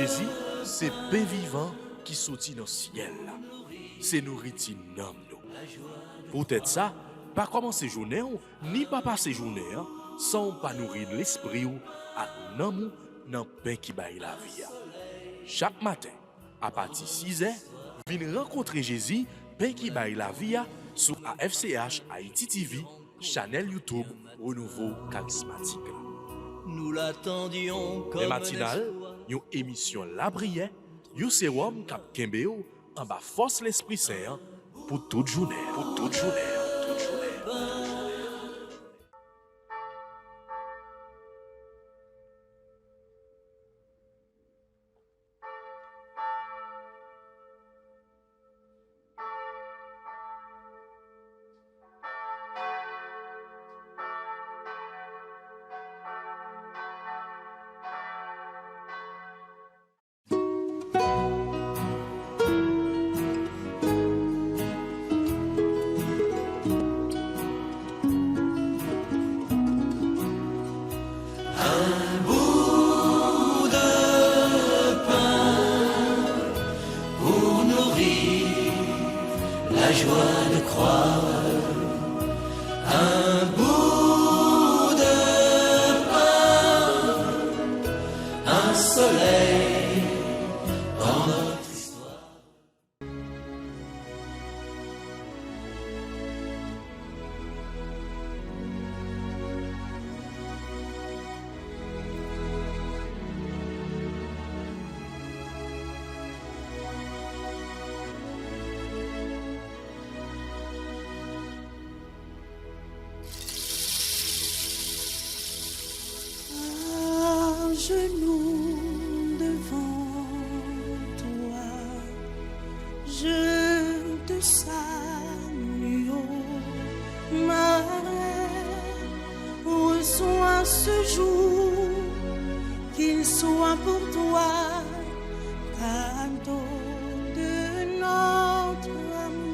Jésus, c'est pain vivant qui sortit dans le ciel. C'est nourriture nom nous. Peut-être ça, pas commencer journée ni pas passer journée sans pas nourrir l'esprit ou à nous dans pain qui baille la vie. Chaque matin, à partir de 6h, venez rencontrer Jésus, pain qui baille la vie sur AFCH Haïti TV, channel YouTube Renouveau Charismatique. Nous l'attendions comme les matinales, une émission La Prière, un sérum cap Kembeo en bas force l'Esprit Saint pour toute journée. Pour toute journée. Toute journée. La joie de croire, un bout de pain, un soleil dans notre histoire. Genoux devant toi, je te salue, oh, ma reine. Reçois ce jour, qu'il soit pour toi cadeau de notre amour.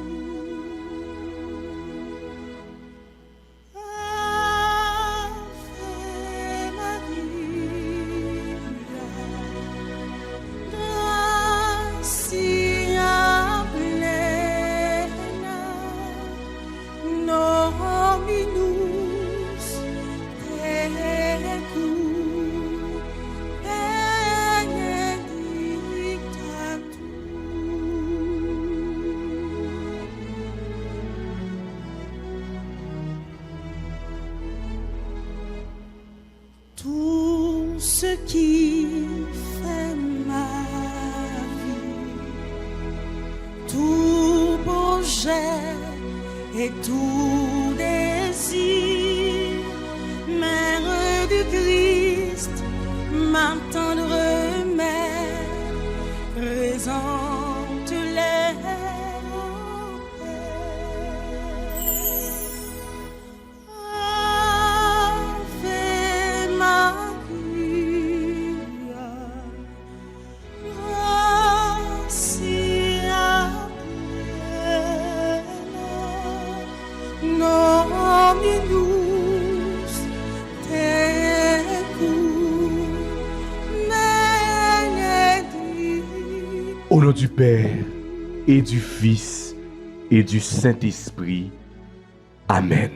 Tout ce qui fait ma vie, tout projet et tout désir, Mère du Christ, ma tendre mère, présente-les en paix. Ave Maria, gratia plena, Dominus tecum benedicta. Au nom du Père et du Fils et du Saint-Esprit. Amen.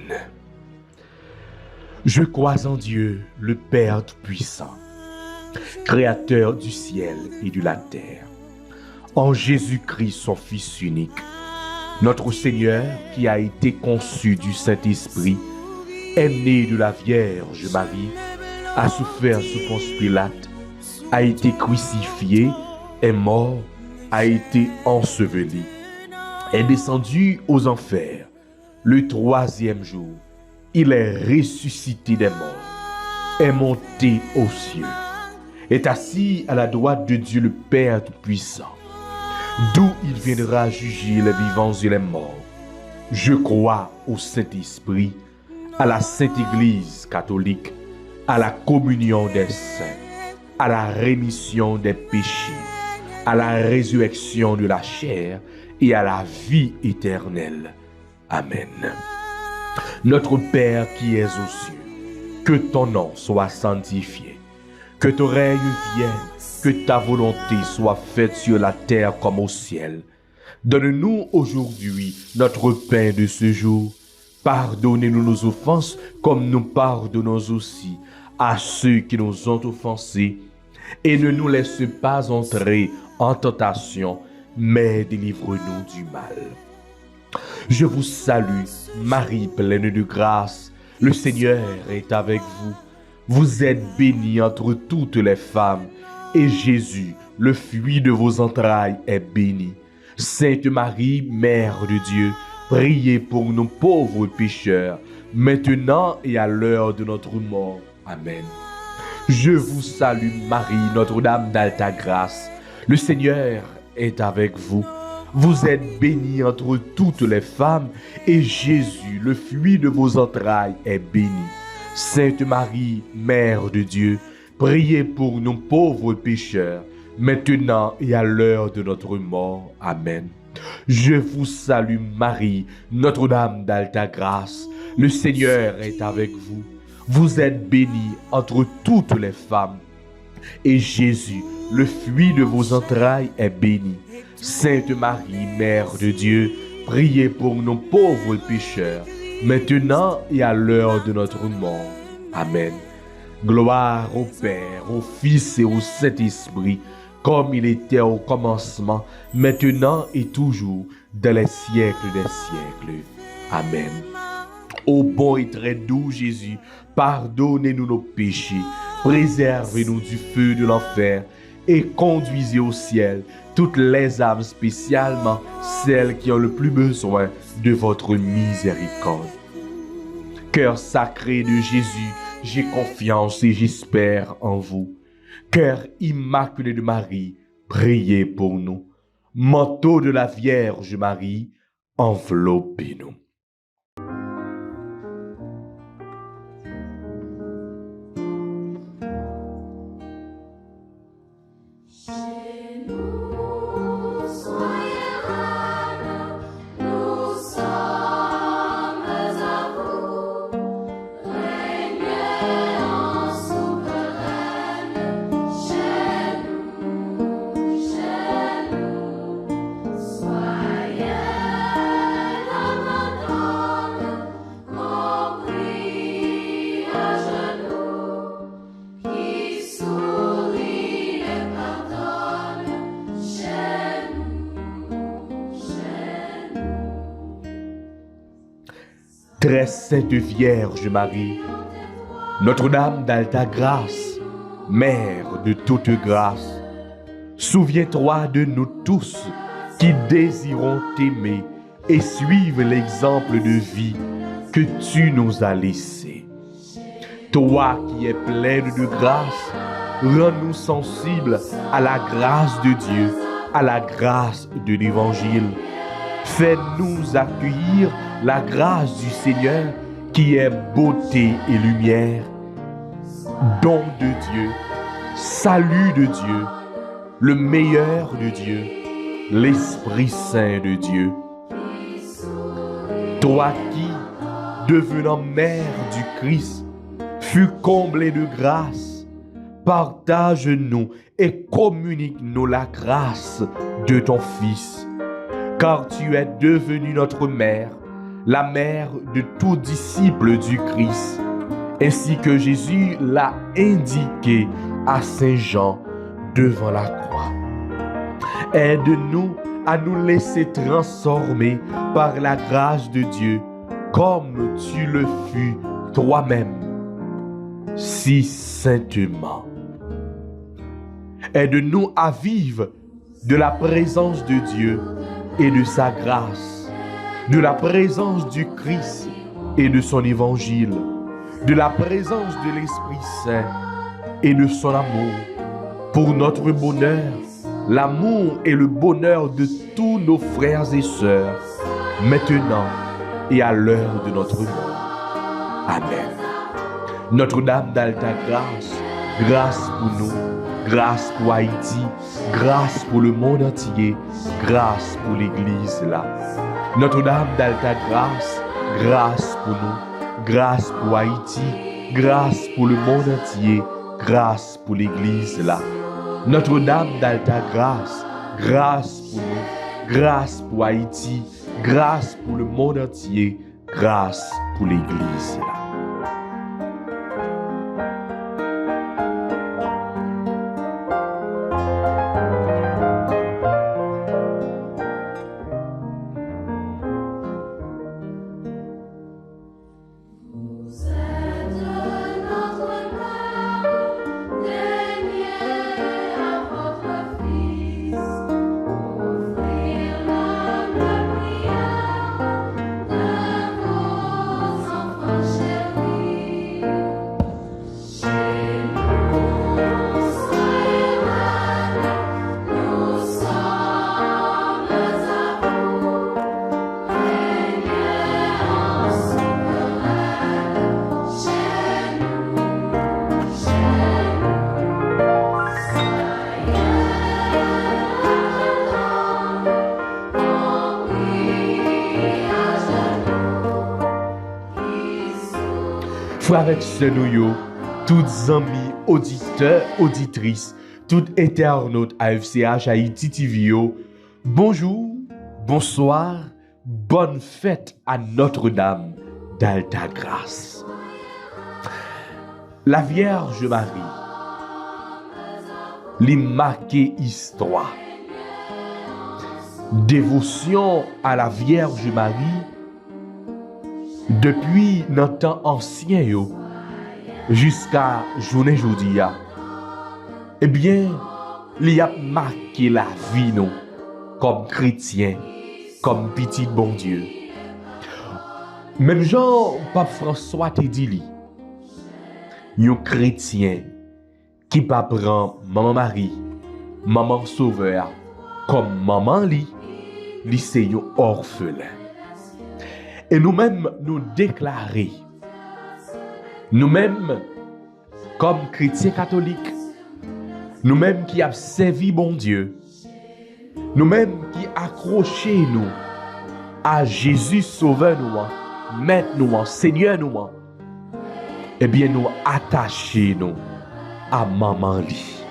Je crois en Dieu, le Père Tout-Puissant, Créateur du ciel et de la terre, en Jésus-Christ, son Fils unique, notre Seigneur qui a été conçu du Saint-Esprit, est né de la Vierge Marie, a souffert sous Ponce Pilate, a été crucifié, est mort, a été enseveli, est descendu aux enfers. Le troisième jour, il est ressuscité des morts, est monté aux cieux, est assis à la droite de Dieu le Père Tout-Puissant, d'où il viendra juger les vivants et les morts. Je crois au Saint-Esprit, à la Sainte Église catholique, à la communion des saints, à la rémission des péchés, à la résurrection de la chair et à la vie éternelle. Amen. Notre Père qui es aux cieux, que ton nom soit sanctifié, Que ton règne vienne, que ta volonté soit faite sur la terre comme au ciel. Donne-nous aujourd'hui notre pain de ce jour. Pardonnez-nous nos offenses comme nous pardonnons aussi à ceux qui nous ont offensés. Et ne nous laisse pas entrer en tentation, mais délivre-nous du mal. Je vous salue, Marie pleine de grâce. Le Seigneur est avec vous. Vous êtes bénie entre toutes les femmes, et Jésus, le fruit de vos entrailles, est béni. Sainte Marie, Mère de Dieu, priez pour nous pauvres pécheurs, maintenant et à l'heure de notre mort. Amen. Je vous salue, Marie, Notre-Dame d'Alta Grâce. Le Seigneur est avec vous. Vous êtes bénie entre toutes les femmes, et Jésus, le fruit de vos entrailles, est béni. Sainte Marie, Mère de Dieu, priez pour nous pauvres pécheurs, maintenant et à l'heure de notre mort. Amen. Je vous salue, Marie, Notre-Dame d'Alta Grâce. Le Seigneur est avec vous. Vous êtes bénie entre toutes les femmes, et Jésus, le fruit de vos entrailles, est béni. Sainte Marie, Mère de Dieu, priez pour nous pauvres pécheurs, maintenant et à l'heure de notre mort. Amen. Gloire au Père, au Fils et au Saint-Esprit, comme il était au commencement, maintenant et toujours, dans les siècles des siècles. Amen. Ô bon et très doux Jésus, pardonnez-nous nos péchés, préservez-nous du feu de l'enfer et conduisez au ciel toutes les âmes, spécialement celles qui ont le plus besoin de votre miséricorde. Cœur sacré de Jésus, j'ai confiance et j'espère en vous. Cœur immaculé de Marie, priez pour nous. Manteau de la Vierge Marie, enveloppez-nous. Très sainte Vierge Marie, Notre-Dame d'Alta Grâce, Mère de toute grâce, souviens-toi de nous tous qui désirons t'aimer et suivre l'exemple de vie que tu nous as laissé. Toi qui es pleine de grâce, rends-nous sensibles à la grâce de Dieu, à la grâce de l'Évangile. Fais-nous accueillir la grâce du Seigneur qui est beauté et lumière, don de Dieu, salut de Dieu, le meilleur de Dieu, l'Esprit Saint de Dieu. Toi qui, devenant mère du Christ, fus comblée de grâce, partage-nous et communique-nous la grâce de ton Fils, car tu es devenue notre mère, la mère de tout disciple du Christ, ainsi que Jésus l'a indiqué à Saint Jean devant la croix. Aide-nous à nous laisser transformer par la grâce de Dieu, comme tu le fus toi-même, si saintement. Aide-nous à vivre de la présence de Dieu et de sa grâce, de la présence du Christ et de son évangile, de la présence de l'Esprit Saint et de son amour, pour notre bonheur, l'amour et le bonheur de tous nos frères et sœurs, maintenant et à l'heure de notre mort. Amen. Notre-Dame d'Alta Grâce, grâce pour nous, grâce pour Haïti, grâce pour le monde entier, grâce pour l'Église là. Notre-Dame d'Alta Grâce, grâce pour nous, grâce pour Haïti, grâce pour le monde entier, grâce pour l'église là. Notre-Dame d'Alta-Grâce, grâce pour nous, grâce pour Haïti, grâce pour le monde entier, grâce pour l'église là. Frères avec ce nous, toutes amis, auditeurs, auditrices, toutes internautes AFCH Haïti TV, bonjour, bonsoir, bonne fête à Notre-Dame d'Alta-Grâce. La Vierge Marie, l'immaculée histoire, dévotion à la Vierge Marie, depuis notre temps ancien jusqu'à journée aujourd'hui, eh bien, il a marqué la vie nous comme chrétiens, comme petit bon Dieu. Même Jean Pape François te dit, un chrétien qui pas prend maman Marie, maman Sauveur comme maman li c'est un orphelin. Et nous-mêmes nous déclarer, nous-mêmes comme chrétiens catholiques, nous-mêmes qui avons servi bon Dieu, nous-mêmes qui accrochons nous à Jésus Sauveur nous, Maître nous, Seigneur nous, eh bien nous attachons nous à maman li.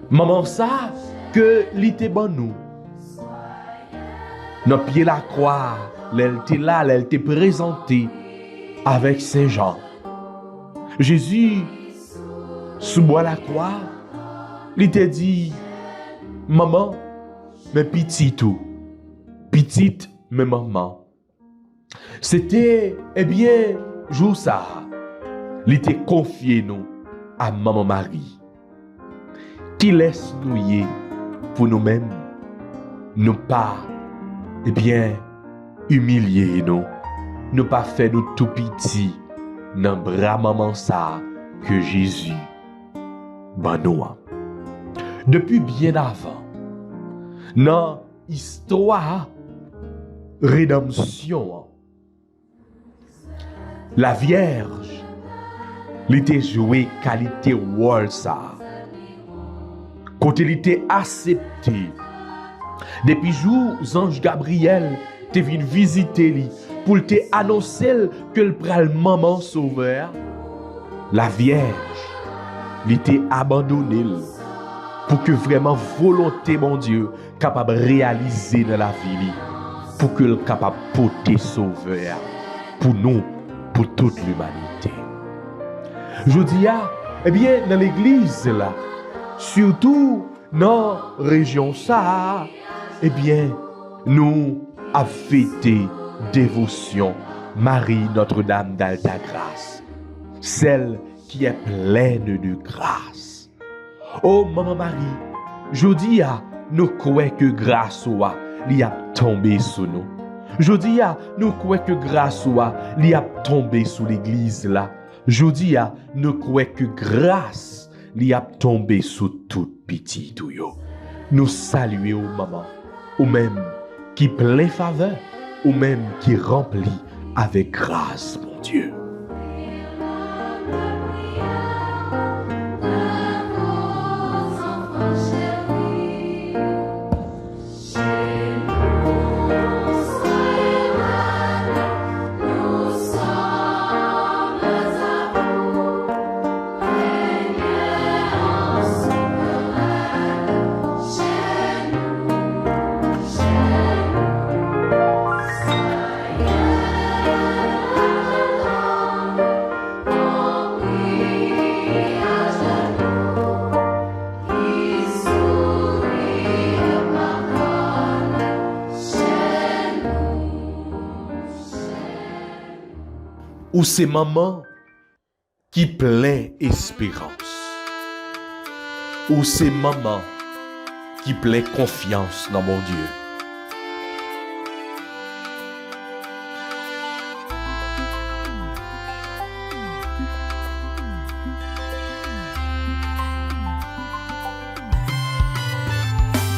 Maman ça que l'ité bon nous. Nos pieds la croix. Elle était là, elle était présentée avec Saint Jean. Jésus, sous bois la croix, il t'a dit, maman, mais petite tout, petite, mais maman. C'était, eh bien, jour ça, il t'a confié nous à maman Marie, qui laisse nous y pour nous-mêmes, nous pas, eh bien, humilier nous pas faire nous tout petit dans bras maman ça que Jésus ban nous. Depuis bien avant, dans histoire rédemption, la Vierge l'était joué qualité rôle ça. Côté l'était accepté. Depuis jour ange Gabriel te vient visiter lui pour te annoncer que le pral maman sauveur, la Vierge, l'était abandonné pour que vraiment volonté mon Dieu capable réaliser dans la vie pour que le capable porter sauveur pour nous, pour toute l'humanité. Je dis eh bien dans l'église là, surtout dans la région ça, eh bien nous a fêté dévotion Marie Notre-Dame d'Alta-Grâce, celle qui est pleine de grâce. Oh maman Marie, je dis nous croyons que grâce li a tombé sur nous. Je dis nous croyons que grâce li a tombé sur l'église là. Je dis nous croyons que grâce li a tombé sur tout petit tout yo. Nous saluons maman, ou même qui plein faveur, ou même qui remplit avec grâce, mon Dieu. ou c'est maman qui plein espérance, ou c'est maman qui plein confiance dans mon Dieu.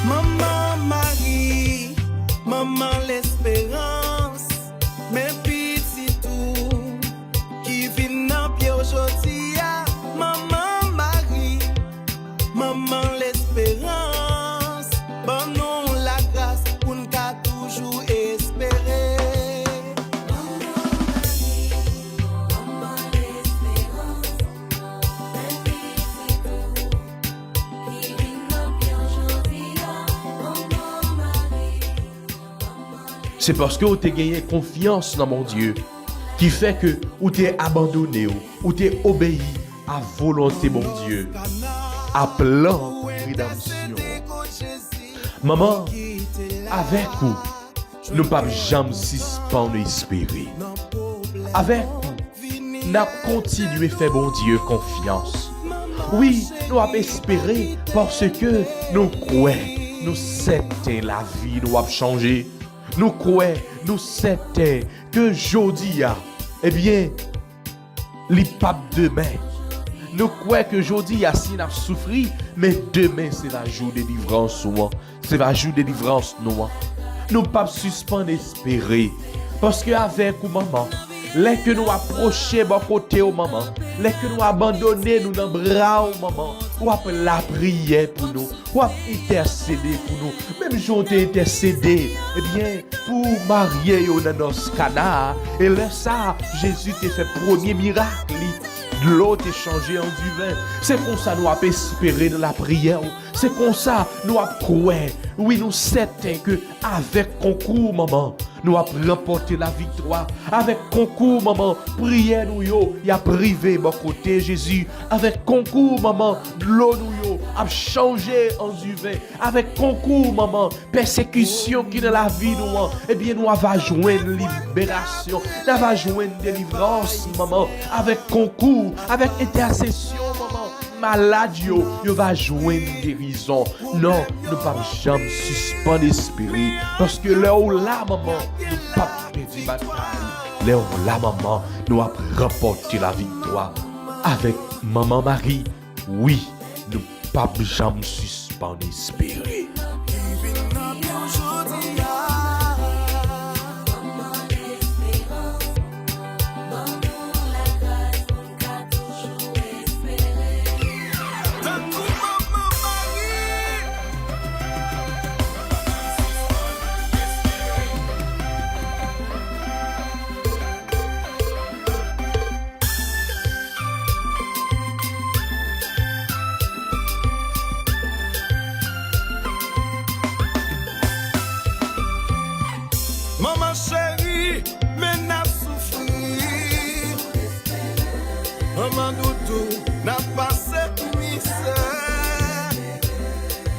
Maman Marie, maman l'espérance, mes petits tout qui viennent dans pied aujourd'hui. Maman Marie, maman l'espérance, bon nous la grâce pour nous toujours espérer. C'est parce que vous avez gagné confiance dans mon Dieu qui fait que vous t'es abandonné, ou t'es obéi à volonté mon Dieu, à plan rédemption. Maman, avec vous, nous ne pouvons jamais suspendre espérer. Avec vous, nous continuons à faire bon Dieu confiance. Oui, nous avons espéré parce que nous croyons, nous savons la vie nous a changé. Nous croyons, nous savons que aujourd'hui, eh bien, les papes demain. Nous croyons que aujourd'hui, si nous souffert, mais demain, c'est la jour de délivrance. C'est la jour de délivrance. Nous ne pouvons pas suspendre espérer. Parce qu'avec vous, maman, les que nous approchons de côté au maman, les que nous abandonnons nous dans le bras au maman, ou après la prière pour nous, ou intercéder pour nous. Même si on t'a intercédé, eh bien, pour marier au nanos cana, et là ça, Jésus t'a fait premier miracle, de l'eau t'est changé en du vin. C'est comme ça nous avons espéré dans la prière. C'est comme ça nous avons cru. Oui, nous certains que avec concours, maman, nous avons remporté la victoire. Avec concours, maman, prière nous yo, y a privé mon côté Jésus. Avec concours, maman, de l'eau nous yo a changé en du vin. Avec concours, maman, persécution qui dans la vie nous, eh bien nous avons joindre libération, nous avons joindre délivrance, maman. Avec concours, avec intercession, maman. Malade yo va joindre guérison. Non, nous ne pouvons jamais suspendre espérer. Parce que là où la maman, nous pas perdu bataille. Là où la maman, nous avons remporté la victoire. Avec maman Marie, oui, nous ne pouvons jamais suspendre espérer. Maman chérie, mais n'a souffri. Maman doudou, n'a passé misère.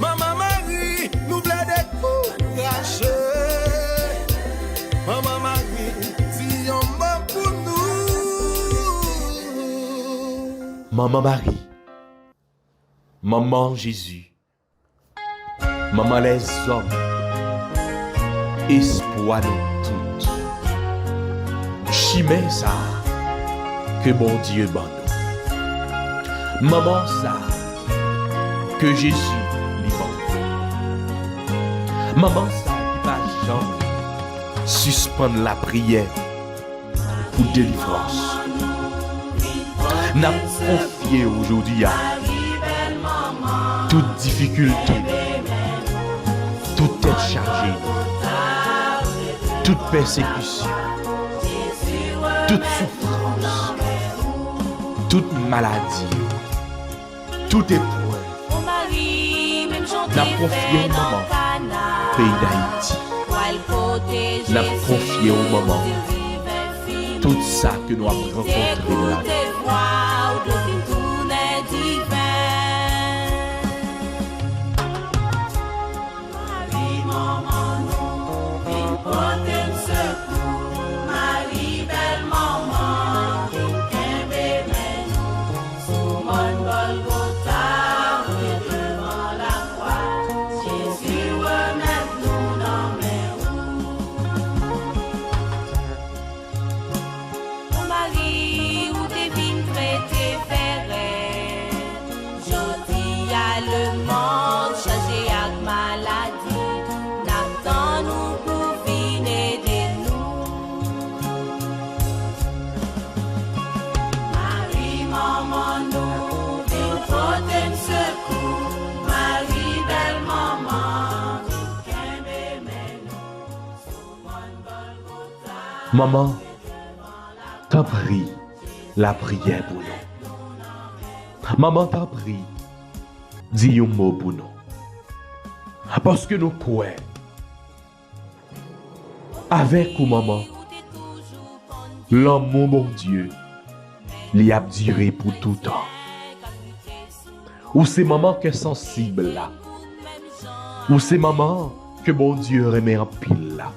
Maman Marie, nous voulons décourager. Maman Marie, si on m'a pour nous. Maman Marie, maman Jésus, maman les hommes, espoir de tout. Chimé ça, que bon Dieu bon nous. Maman ça, que Jésus lui bon. Maman ça, qui va jamais suspendre la prière pour délivrance. N'a confié aujourd'hui à toute difficulté, toute tête chargée, toute persécution, toute souffrance, toute maladie, toute épreuve. N'a confié au moment, pays d'Haïti. N'a confié au moment, tout ça que nous avons rencontré dans la vie. Marie, belle maman. Maman, t'en prie, la prière pour nous. Maman, t'en prie, dis un mot pour nous. Parce que nous croyons, avec ou maman, l'amour, mon Dieu, l'y a duré pour tout temps. Ou c'est maman qui est sensible là. Ou c'est maman que mon Dieu remet en pile là.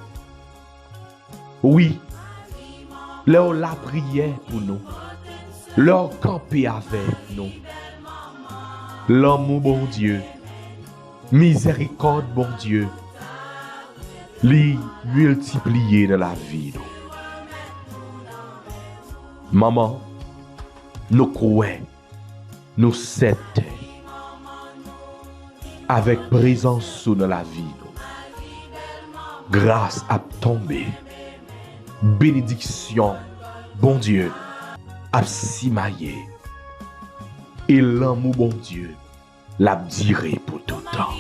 Oui, leur la prière pour nous, leur camper avec nous. L'amour, bon Dieu, miséricorde, bon Dieu, les multiplier dans la vie. Maman, nous croyons, nous sommes avec présence dans la vie. Grâce à tomber. Bénédiction, bon Dieu, à simailler. Et l'amour, bon Dieu, l'a duré pour tout temps.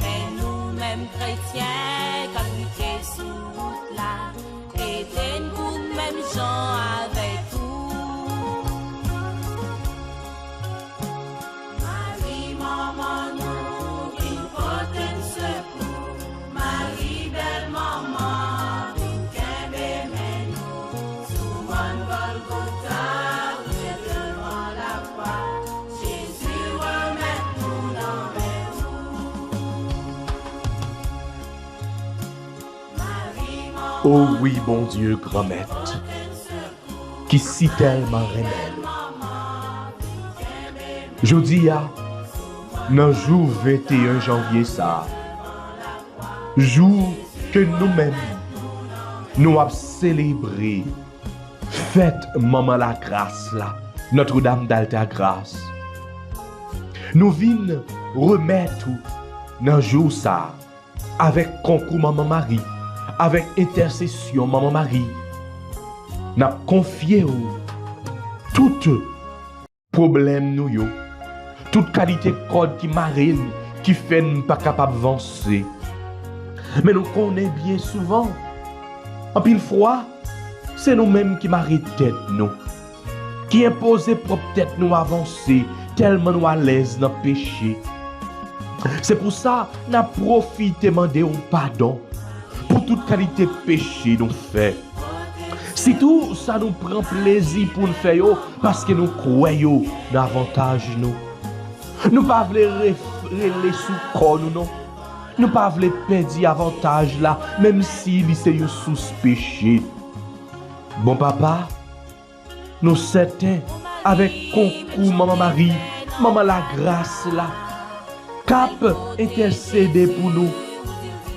Mais nous-mêmes chrétiens, catholiques sous là, et nous mêmes gens avec vous. Marie, maman, nous, qui porte secours. Marie, belle maman, qui aime nous. Souvent, Golgotha, où est devant la croix. Jésus, remet-nous dans les roues. Oh oui, bon Dieu, grand maître, qui si tellement remède. Je dis à, dans le jour 21 janvier, ça, jour que nous-mêmes, nous avons célébré, fête Maman la Grâce, là, Notre-Dame d'Alta Grâce. Nous venons remettre dans le jour ça, avec concours Maman Marie, avec intercession Maman Marie, nous avons confié tout problème nous yo, toute qualité code qui marine, qui fait nous pas capable d'avancer. Mais nous connaissons bien souvent, en pile fois, c'est nous-mêmes qui marient tête nous, qui imposent propre tête nous avancer, tellement nous à l'aise dans le péché. C'est pour ça que nous profitons de demander un pardon pour toute qualité de péché nous fait. Si tout ça nous prend plaisir pour nous faire, parce que nous croyons davantage nous. Nous ne pouvons pas les sous corps nous non. Nous ne pouvons pas perdre avantage là, même si c'est un sous-péché. Bon papa, nous certains avec concours Maman Marie, Maman la Grâce là, cap intercéder pour nous,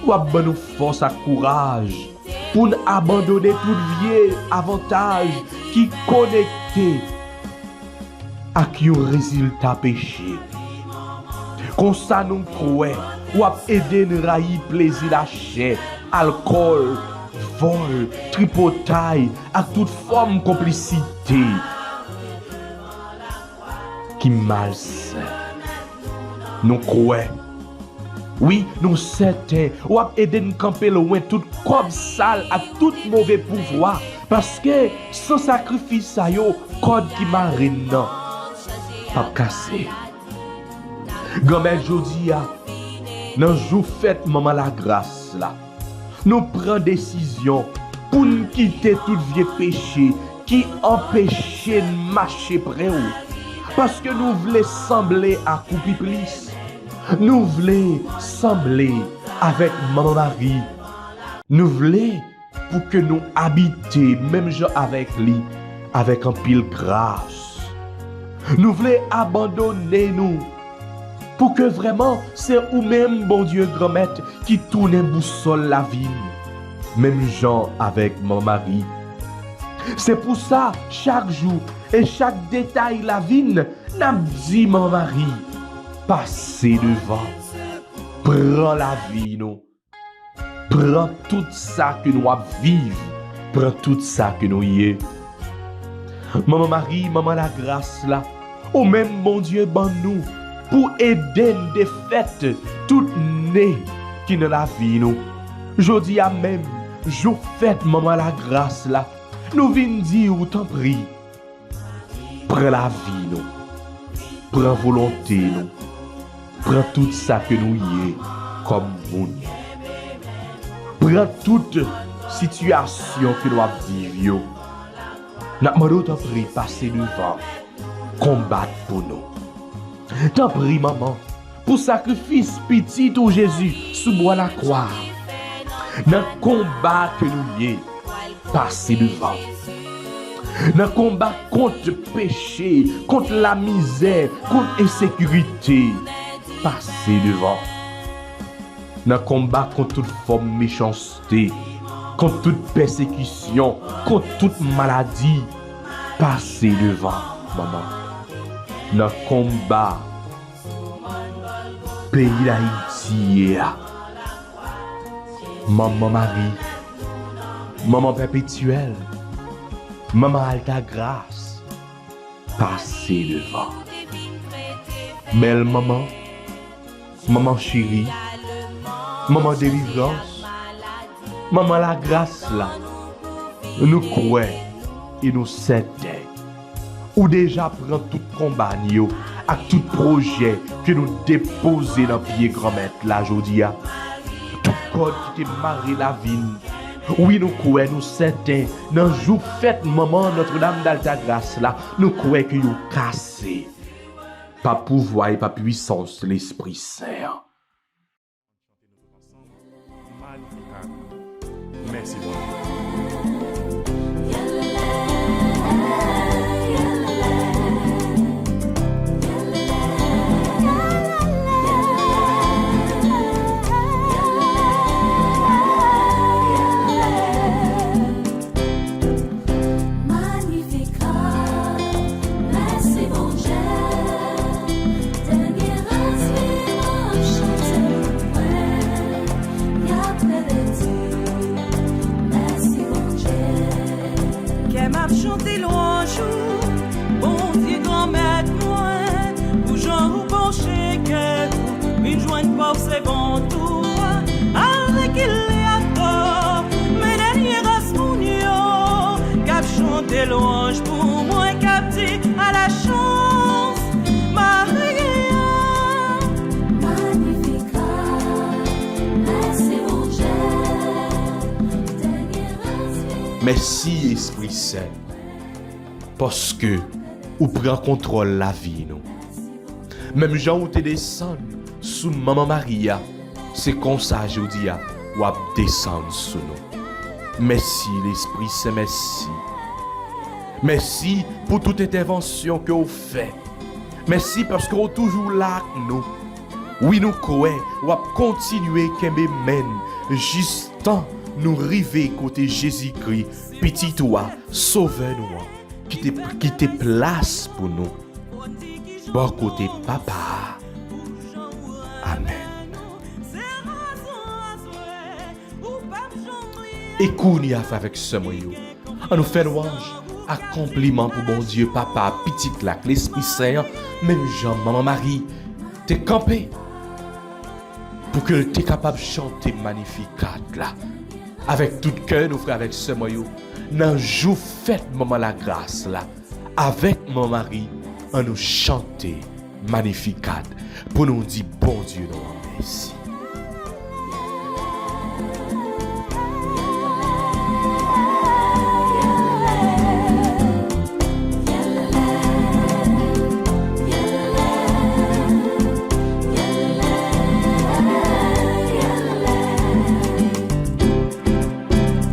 ou abandonner nous force à courage, pour nous abandonner tout vieux avantage qui connecté à qui un résultat péché. Comme ça nous croyons, ou aider nous railler plaisir la chair, alcool, vol, tripotaille, à toute forme de complicité qui malsain. Nous croyons. Oui, nous certains, ou aider nous camper loin tout comme sale à tout mauvais pouvoir. Parce que sans sacrifice, ça yo, code qui marine, non, pas cassé. Grand-mère Jodia, dans le jour fête Maman la Grâce là, nous prenons décision pour nous quitter tout vieux péché qui empêchait de marcher près où. Parce que nous voulons sembler à couper plus. Nous voulons sembler avec Maman Marie. Nous voulons pour que nous habitions, même gens avec lui, avec un pile grâce. Nous voulons abandonner nous. Pour que vraiment, c'est ou-même, bon Dieu, grand-maître, qui tourne boussole la vie. Même gens avec Maman Marie. C'est pour ça, chaque jour et chaque détail la vie, n'a dit Maman Marie, passez devant, prends la vie, nous. Prends tout ça que nous vivons, prends tout ça que nous y est. Maman Marie, Maman la Grâce là, ou même, bon Dieu, ban nous, pour aider des fêtes toutes nées qui dans la vie nous. Jodi a même, jour fête maman la grâce là. Nous venons dire ou t'en prie. Prends la vie nous. Prends volonté nous. Prends tout ça que nous y est comme monde. Prends toute situation que nous vivons. N'a demandé t'en prie passer devant, combattre pour nous. T'en prie maman, pour sacrifice petit au Jésus sous bois la croix. Dans le combat que nous y est, passer devant. Dans le combat contre le péché, contre la misère, contre l'insécurité, passer devant. Dans le combat contre toute forme de méchanceté, contre toute persécution, contre toute maladie, passer devant, maman. Dans le combat, pays d'Haïti, maman Marie, maman perpétuelle, maman Alta Grâce, passer devant. Belle maman, maman chérie, maman délivrance, maman la grâce là, nous croyons et nous certains. Ou déjà prend tout combat à tout projet que nous déposons dans pied grand-mère là aujourd'hui. Tout code qui te marre la vie. Oui, nous croyons, nous certains, dans le jour fête maman Notre-Dame d'Alta Grâce là, nous croyons que nous cassé. Pas pouvoir et pas puissance l'Esprit Saint. Merci beaucoup. Chanter louange, bon Dieu grand-mère moi, pour Jean ou pencher que une jointe pour c'est bon tour, avec il est à tort, mais dernier rasmounio, cap chanter louange pour moi, cap dit à la chance, Maria, Magnificat, merci mon Dieu. Merci Esprit Saint. Parce que ou prend contrôle la vie nous. Même Jean ou te descend sous maman Maria, c'est comme ça je dis ou à descendre sous nous. Merci l'Esprit Saint, merci. Merci pour toute intervention que vous faites. Merci parce que vous êtes toujours là avec nous. Oui, nous croyons, ou à continuer qu'aimer mène jusqu'à nous arriver côté Jésus-Christ, petit toi, sauveur-nous. Qui te place pour nous. Bon côté papa. Amen. Et qu'on y a fait avec ce moyen. On nous fait louange, accomplissement pour bon Dieu, papa, petite là, l'Esprit Saint, même Jean, maman Marie, t'es campé. Pour que tu es capable de chanter Magnificat là. Avec tout cœur, nous frères, avec ce moyen. Dans le jour fête maman la grâce là, avec mon mari, on nous chanter Magnificat pour nous dire bon Dieu nous merci.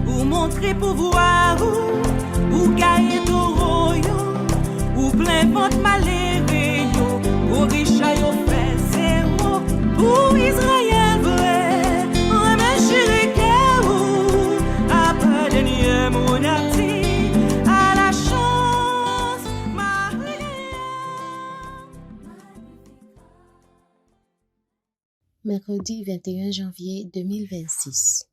pour montrer pouvoir, ou gagner taureau, ou plein ventre malheureux, ou riche yo fait zéro, pour Israël vrai, remède chéri ou après dernier mon arti, à la chance, Marie. Mercredi 21 janvier 2026.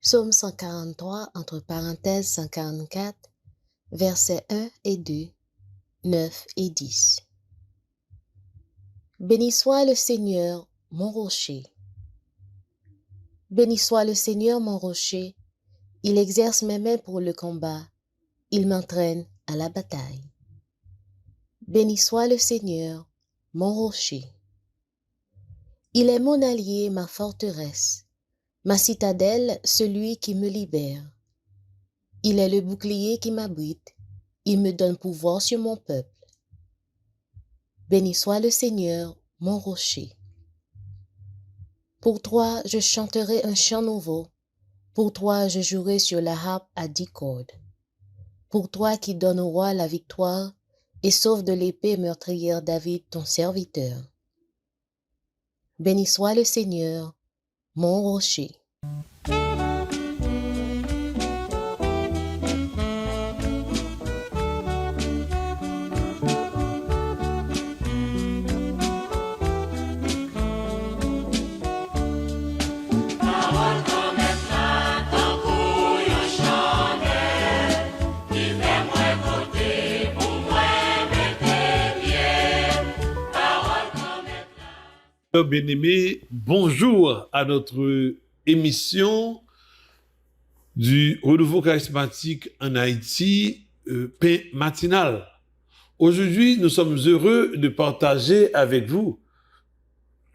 Psaume 143, entre parenthèses 144, versets 1 et 2, 9 et 10. Béni soit le Seigneur, mon rocher. Béni soit le Seigneur mon rocher. Il exerce mes mains pour le combat. Il m'entraîne à la bataille. Béni soit le Seigneur, mon rocher. Il est mon allié, ma forteresse, ma citadelle, celui qui me libère. Il est le bouclier qui m'abrite. Il me donne pouvoir sur mon peuple. Béni soit le Seigneur, mon rocher. Pour toi, je chanterai un chant nouveau. Pour toi, je jouerai sur la harpe à 10 cordes. Pour toi qui donnes au roi la victoire et sauve de l'épée meurtrière David, ton serviteur. Béni soit le Seigneur, mon rocher. Bien-aimés, bonjour à notre émission du Renouveau charismatique en Haïti, pain matinal. Aujourd'hui, nous sommes heureux de partager avec vous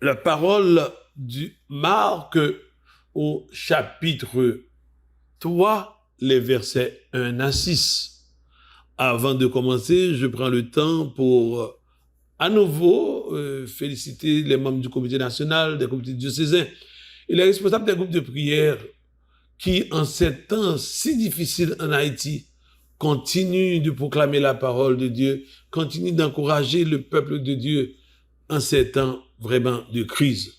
la parole du Marc au chapitre 3, les versets 1 à 6. Avant de commencer, je prends le temps pour à nouveau féliciter les membres du comité national, des comités diocésains et les responsables des groupes de prière qui, en ces temps si difficiles en Haïti, continuent de proclamer la parole de Dieu, continuent d'encourager le peuple de Dieu en ces temps vraiment de crise.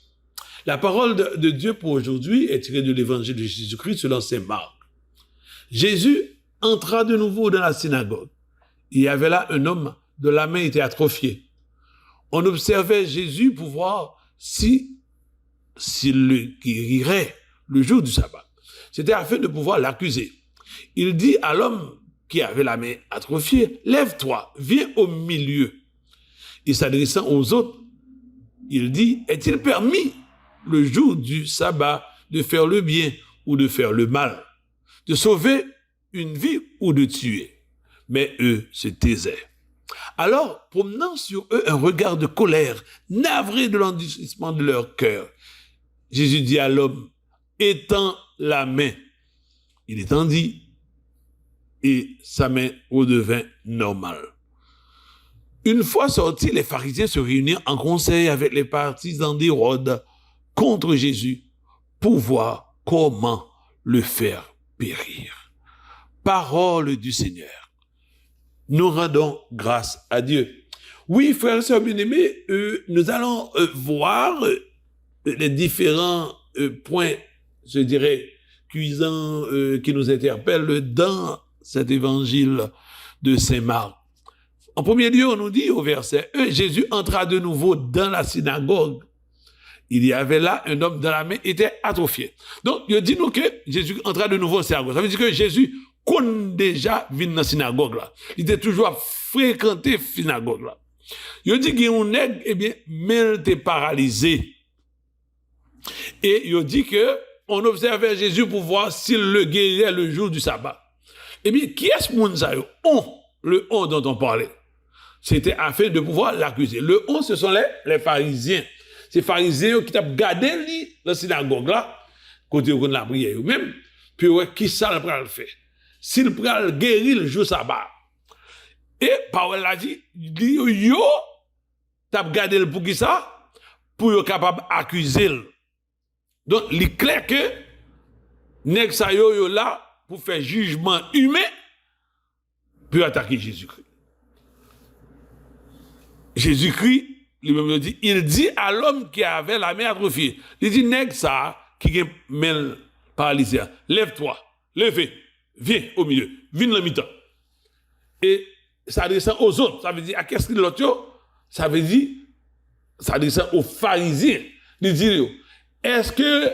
La parole de Dieu pour aujourd'hui est tirée de l'évangile de Jésus-Christ selon saint Marc. Jésus entra de nouveau dans la synagogue. Il y avait là un homme dont la main était atrophiée. On observait Jésus pour voir s'il le guérirait le jour du sabbat. C'était afin de pouvoir l'accuser. Il dit à l'homme qui avait la main atrophiée, « Lève-toi, viens au milieu. » Et s'adressant aux autres, il dit, « Est-il permis le jour du sabbat de faire le bien ou de faire le mal, de sauver une vie ou de tuer ?» Mais eux se taisaient. Alors, promenant sur eux un regard de colère, navré de l'endurcissement de leur cœur, Jésus dit à l'homme, « Étends la main. » Il étendit, et sa main redevint normale. Une fois sortis, les pharisiens se réunirent en conseil avec les partisans d'Hérode contre Jésus pour voir comment le faire périr. Parole du Seigneur. Nous rendons grâce à Dieu. Oui, frères et sœurs bien-aimés, nous allons voir les différents points, je dirais, cuisants qui nous interpellent dans cet évangile de saint Marc. En premier lieu, on nous dit au verset 1, Jésus entra de nouveau dans la synagogue. Il y avait là un homme dont la main était atrophiée. Donc, il dit nous que Jésus entra de nouveau dans la synagogue. Ça veut dire que Jésus qu'on déjà vient dans la synagogue là. Il était toujours fréquenté la synagogue là. Il dit qu'il y a un nègre, eh bien, mais il était paralysé. Et il dit que on observait Jésus pour voir s'il le guérirait le jour du sabbat. Eh bien, qui est ce monde ça? Le on dont on parlait. C'était afin de pouvoir l'accuser. Le on, ce sont les pharisiens. Ces pharisiens qui ont gardé la synagogue là, côté où on la prière même, puis ouais, qui ça le pral fait? S'il pral guérir le jour sabbat. Et Paul a dit, yo, t'as gardé le pour qui ça? Pour être capable d'accuser. Donc, il est clair que, nèg sa yo là, pour faire jugement humain, pour attaquer Jésus-Christ. Jésus-Christ, lui-même dit, il dit à l'homme qui avait la main atrophiée, il dit, nèg ça, qui est main paralysé, lève-toi, levez, viens au milieu, viens dans le mi-temps. Et ça descend aux autres, ça veut dire, à qu'est-ce que l'autre, ça veut dire, ça descend aux pharisiens, il dit, est-ce que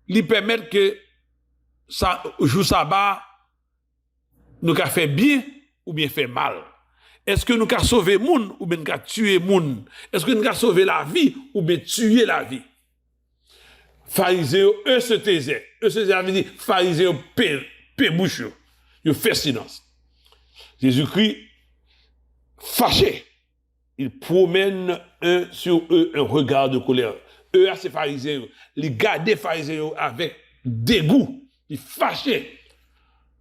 lui permettre que ça jour sabbat nous qu'a fait bien ou bien fait mal? Est-ce que nous qu'a sauvé moun ou bien nous qu'a tué moun? Est-ce que nous qu'a sauvé la vie ou bien tué la vie? Pharisien, eux se taisaient. Eux se taisaient, veut dire, pharisien, paix bouche. Ils fait silence. Jésus-Christ, fâché, il promène sur eux un regard de colère. Eux, à ces pharisiens, ils gardent les pharisiens avec dégoût. Ils fâché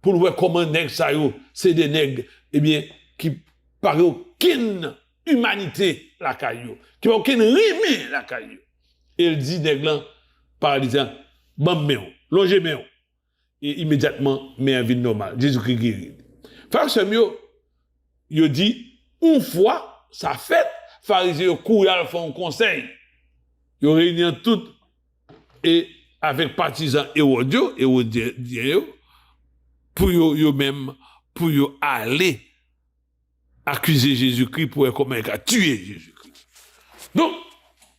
pour voir comment nègres ça c'est des nègres, eh bien, qui par aucune humanité la caillou, qui n'a aucune rime la caillou. Et il dit nègres paralysant, bon longez méon. Et immédiatement, mais un vie normale. Jésus-Christ guérit. Frère Samuel, il dit, une fois, ça fait, pharisiens courent à font un conseil. Ils réunissent tout et avec partisans hérodiens, pour eux aller accuser Jésus-Christ pour comment il a tué Jésus-Christ. Donc,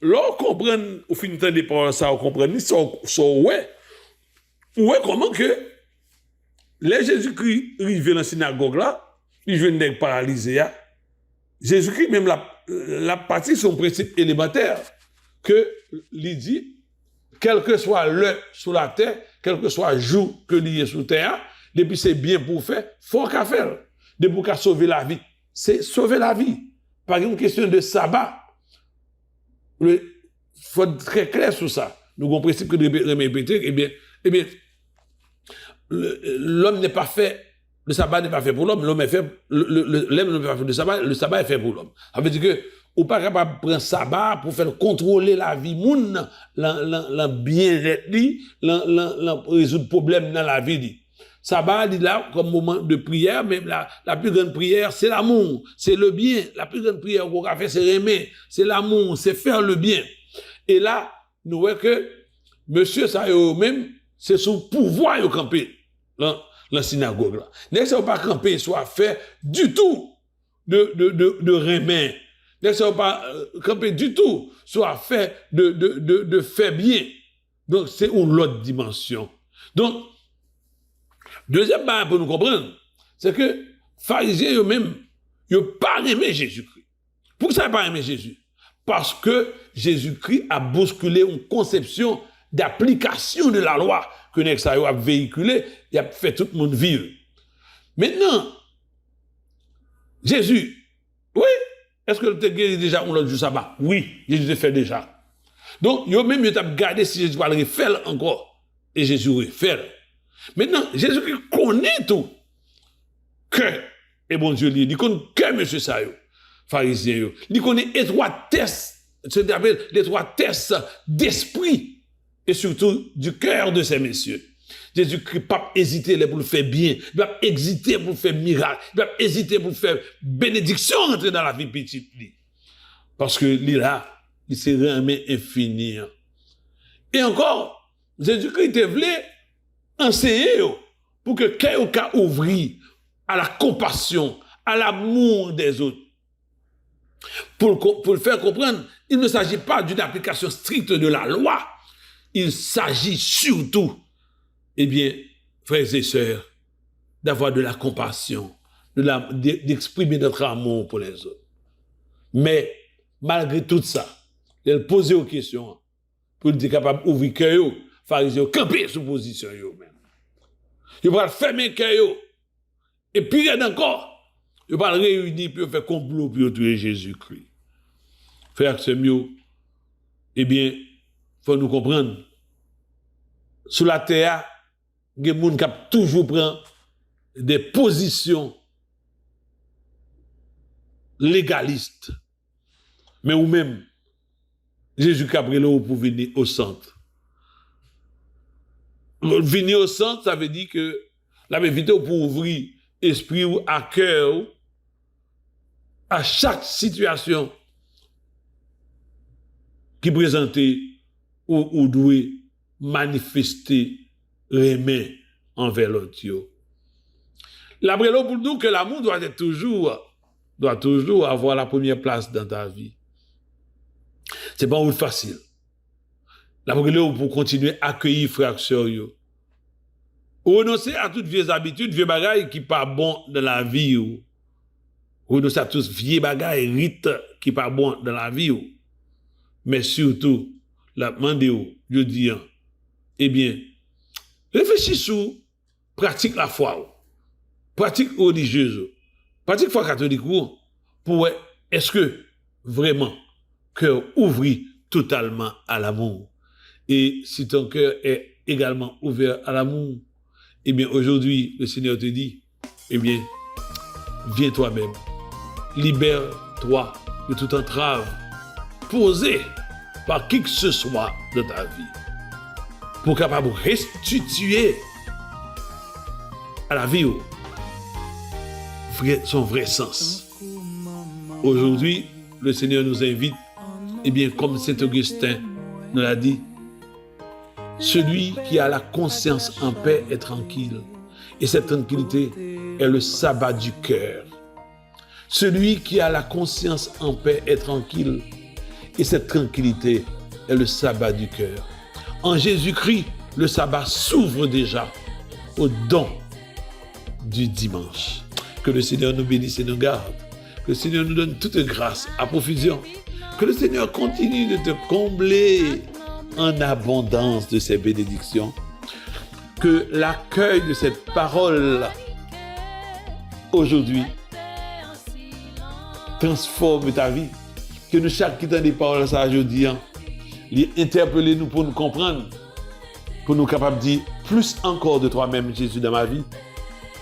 là, on comprend, au fin de paroles, ça, on comprend, ouais, comment que les Jésus-Christ arrivent dans la synagogue là, ils viennent d'être paralysés. Jésus-Christ, même la partie, son principe élémentaire, que il dit, quel que soit l'heure sur la terre, quel que soit le jour que l'il est sur terre, depuis c'est bien pour faire, faut qu'à faire. Depuis qu'à sauver la vie, c'est sauver la vie. Par exemple, question de sabbat, il faut être très clair sur ça. Nous avons un principe que de répéter, eh bien, l'homme n'est pas fait, le sabbat n'est pas fait pour l'homme, l'homme est fait, l'homme n'est pas fait de sabbat, le sabbat est fait pour l'homme. Ça veut dire que, ou pas capable de prendre sabbat pour faire contrôler la vie moun, la bien-être, la résoudre problème dans la vie. Sabbat, dit là, comme moment de prière, mais la plus grande prière, c'est l'amour, c'est le bien. La plus grande prière qu'on a fait, c'est aimer, c'est l'amour, c'est faire le bien. Et là, nous voyons que, monsieur, ça même, c'est son pouvoir de camper dans la synagogue là. N'est-ce pas camper, soit fait du tout de remet. N'est-ce pas camper du tout, soit fait de faire bien. Donc, c'est une autre dimension. Donc, deuxième chose pour nous comprendre, c'est que pharisiens eux-mêmes, ils n'ont pas aimé Jésus-Christ. Pourquoi ça n'a pas aimé Jésus? Parce que Jésus-Christ a bousculé une conception d'application de la loi que Nexayo a véhiculé, il a fait tout le monde vivre. Maintenant, Jésus, oui, est-ce que tu as guéri déjà un autre jour sabbat? Oui, Jésus l'a fait déjà. Donc, yo-même, yo t'a gardé si Jésus va le refaire encore. Et Jésus refait. Maintenant, Jésus connaît tout. Que, et bon Dieu, il connaît que monsieur Sayo, pharisien, il connaît étroitesse, c'est-à-dire l'étroitesse d'esprit et surtout du cœur de ces messieurs. Jésus-Christ n'a pas hésité pour le faire bien, il n'a pas hésité pour faire miracle, il n'a pas hésité pour faire bénédiction entrer dans la vie petite. Parce que là, il s'est remis infini. Et encore, Jésus-Christ voulait enseigner pour que quelqu'un ouvre à la compassion, à l'amour des autres. Pour le faire comprendre, il ne s'agit pas d'une application stricte de la loi. Il s'agit surtout, eh bien, frères et sœurs, d'avoir de la compassion, d'exprimer notre amour pour les autres. Mais, malgré tout ça, il pose aux questions pour être capable d'ouvrir le cœur, pharisiens, camper sous position même. Il va fermer le cœur. Et puis, encore, il va le réunir pour faire complot pour tuer Jésus-Christ. Frère Samuel, eh bien, il faut nous comprendre. Sous la terre, il y a des gens qui toujours prennent des positions légalistes. Mais ou même, Jésus Cabrelo pour venir au centre. Venir au centre, ça veut dire que la vérité pour ouvrir esprit ou à cœur à chaque situation qui présentait ou doit manifester les mains envers l'autre. La brelo pour nous que l'amour doit toujours avoir la première place dans ta vie. C'est pas facile. La brelo pour continuer à accueillir frères sœurs. Renoncer à toutes vieilles habitudes, vieux bagailles qui pas bon dans la vie. Renoncer à tous vieilles bagailles, rites qui pas bon dans la vie. Mais surtout, la demande, je dis, eh bien, réfléchis sur pratique la foi, pratique religieuse, pratique foi catholique, pour est-ce que vraiment cœur ouvri totalement à l'amour. Et si ton cœur est également ouvert à l'amour, eh bien aujourd'hui, le Seigneur te dit, eh bien, viens toi-même, libère-toi de toute entrave posée par qui que ce soit de ta vie, pour capable restituer à la vie son vrai sens. Aujourd'hui, le Seigneur nous invite, eh bien, comme Saint Augustin nous l'a dit, celui qui a la conscience en paix est tranquille. Et cette tranquillité est le sabbat du cœur. Celui qui a la conscience en paix est tranquille. Et cette tranquillité est le sabbat du cœur. En Jésus-Christ, le sabbat s'ouvre déjà au don du dimanche. Que le Seigneur nous bénisse et nous garde. Que le Seigneur nous donne toute grâce à profusion. Que le Seigneur continue de te combler en abondance de ses bénédictions. Que l'accueil de cette parole aujourd'hui transforme ta vie. Que nous, chaque qui des paroles ça aujourd'hui, les interpeller nous pour nous comprendre, pour nous capables de dire plus encore de toi-même, Jésus, dans ma vie.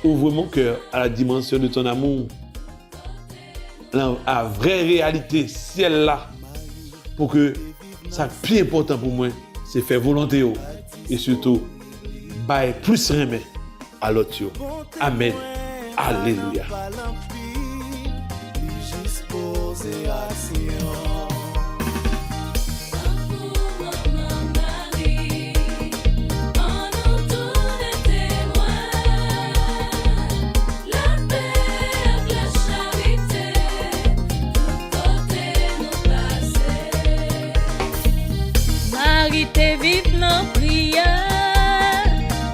Ouvre mon cœur à la dimension de ton amour, à la vraie réalité, celle-là, pour que ça qui est plus important pour moi, c'est faire volonté et surtout, bailler plus remet à l'autre. Amen. Alléluia. Marie te vive dans prière,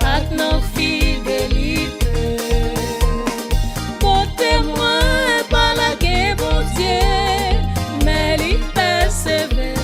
ak nan fidélité. Côté moi, pas la guerre, bon Dieu, mais il persévère.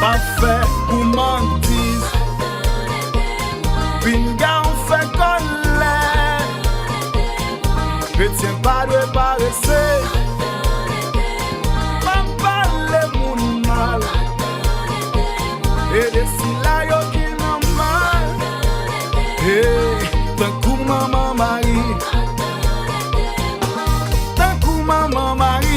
Parfait pour mentir. Pinga on fait colère. Chrétien pas de paresser. Pas parler mon mal. Et des sila yo qui n'en mal. Hey, tant coup maman Marie. Tant coup maman Marie.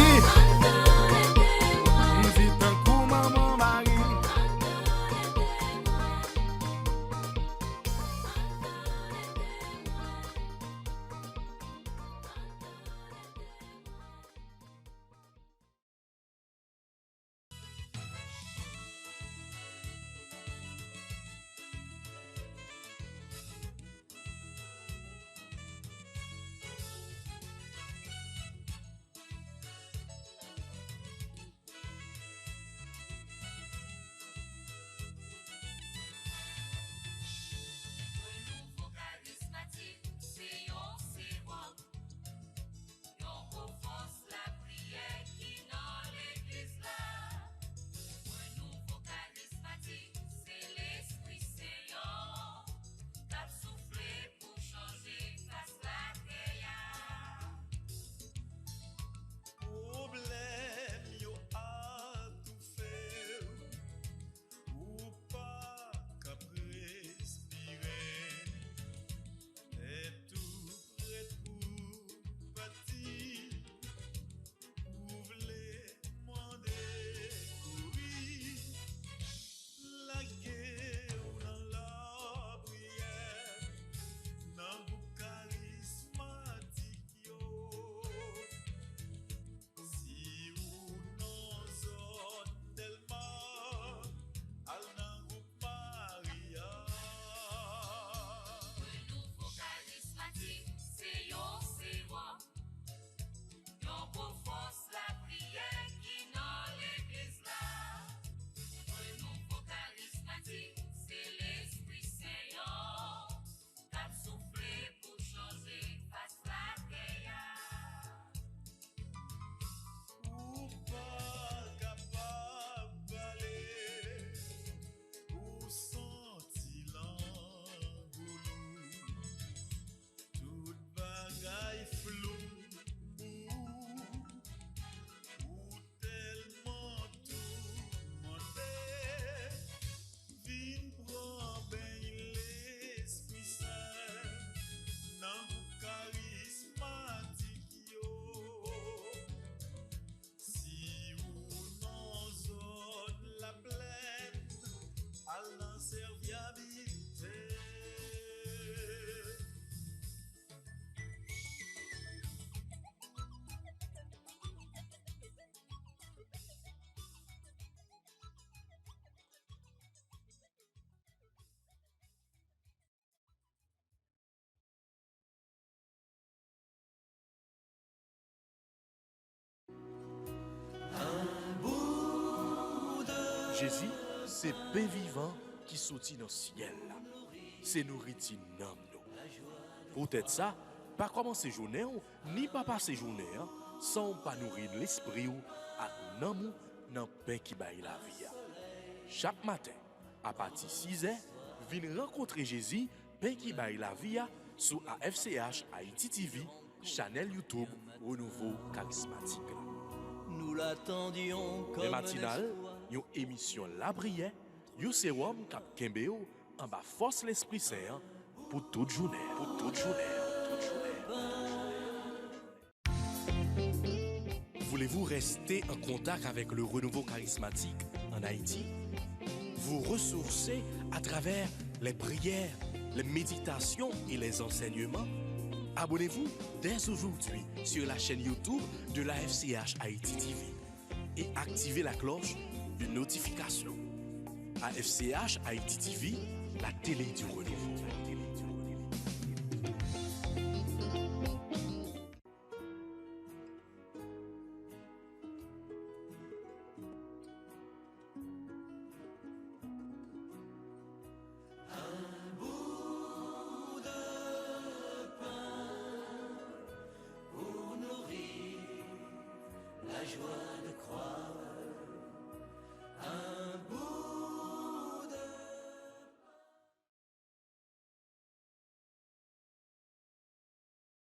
Jésus, c'est pain vivant qui sortit dans le ciel. C'est nourriture nam nous. Peut-être ça, pas commencer journée ni pas passer journée sans pas nourrir l'esprit ou à nam dans pain qui baille la vie. Chaque matin, à partir de 6h, viens rencontrer Jésus, pain qui baille la vie sur AFCH Haïti TV, channel YouTube Renouveau Charismatique. Nous l'attendions comme Les matinales, une émission La Prière, un sérum cap Kembeo en bas force l'Esprit Saint pour toute journée. Pour toute journée. Voulez-vous rester en contact avec le renouveau charismatique en Haïti? Vous ressourcer à travers les prières, les méditations et les enseignements? Abonnez-vous dès aujourd'hui sur la chaîne YouTube de la FCH Haïti TV et activez la cloche de notification. AFCH Haïti TV, la télé du renouveau. La joie de croire un bout